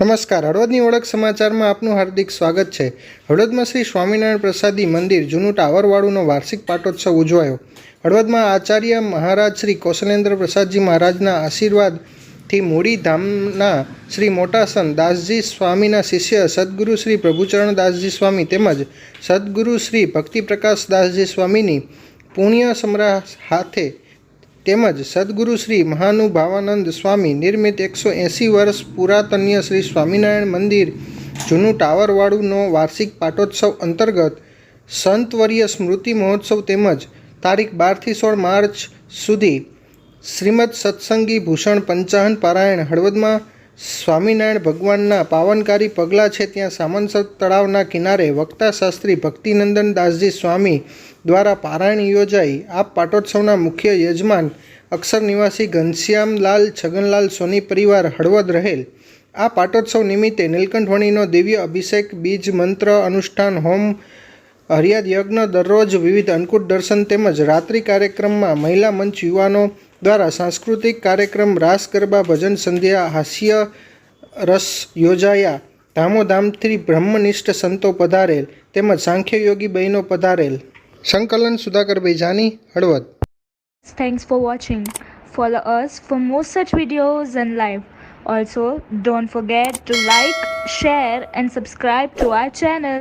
નમસ્કાર, હળવદની ઓળખ સમાચારમાં આપનું હાર્દિક સ્વાગત છે। હળવદમાં શ્રી સ્વામિનારાયણ પ્રસાદી મંદિર જૂનું ટાવરવાળુનો વાર્ષિક પાટોત્સવ ઉજવાયો। હળવદમાં આચાર્ય મહારાજ શ્રી કૌશલેન્દ્ર પ્રસાદજી મહારાજના આશીર્વાદથી મૂળી ધામના શ્રી મોટાસન દાસજી સ્વામીના શિષ્ય સદગુરુ શ્રી પ્રભુચરણ દાસજી સ્વામી તેમજ સદગુરુ શ્રી ભક્તિપ્રકાશ દાસજી સ્વામીની પુણ્ય સમરા હાથે તેમજ સદગુરુ શ્રી મહાનુભાવાનંદ સ્વામી નિર્મિત 180 વર્ષ પુરાતન્ય શ્રી સ્વામિનારાયણ મંદિર જૂનું ટાવરવાળુનો વાર્ષિક પાટોત્સવ અંતર્ગત સંતવર્ય સ્મૃતિ મહોત્સવ તેમજ તારીખ 12 થી 16 માર્ચ સુધી શ્રીમદ સત્સંગી ભૂષણ પંચાહન પારાયણ હળવદમાં સ્વામિનારાયણ ભગવાનના પાવનકારી પગલાં છે ત્યાં સામંસર તળાવના કિનારે વક્તા શાસ્ત્રી ભક્તિનંદન દાસજી સ્વામી દ્વારા પારાયણ યોજાઈ। આ પાટોત્સવના મુખ્ય યજમાન અક્ષર નિવાસી ઘનશ્યામલાલ છગનલાલ સોની પરિવાર હળવદ રહેલ। આ પાટોત્સવ નિમિત્તે નીલકંઠવણીનો દિવ્ય અભિષેક બીજ મંત્ર અનુષ્ઠાન હોમ હરિયાદ યજ્ઞ દરરોજ વિવિધ અન્નકૂટ દર્શન તેમજ રાત્રિ કાર્યક્રમમાં મહિલા મંચ યુવાનો દ્વારા સાંસ્કૃતિક કાર્યક્રમ રાસ ગરબા ભજન સંધ્યા હાસ્ય રસ યોજાયા। ધામોધામથી બ્રહ્મનિષ્ઠ સંતો પધારેલ તેમજ સાંખ્ય યોગી બહેનો પધારેલ। સંકલન Sudhakarbhai Jani, Halvad. Thanks for watching. Follow us for more such videos and live. Also, don't forget to like, share and subscribe to our channel.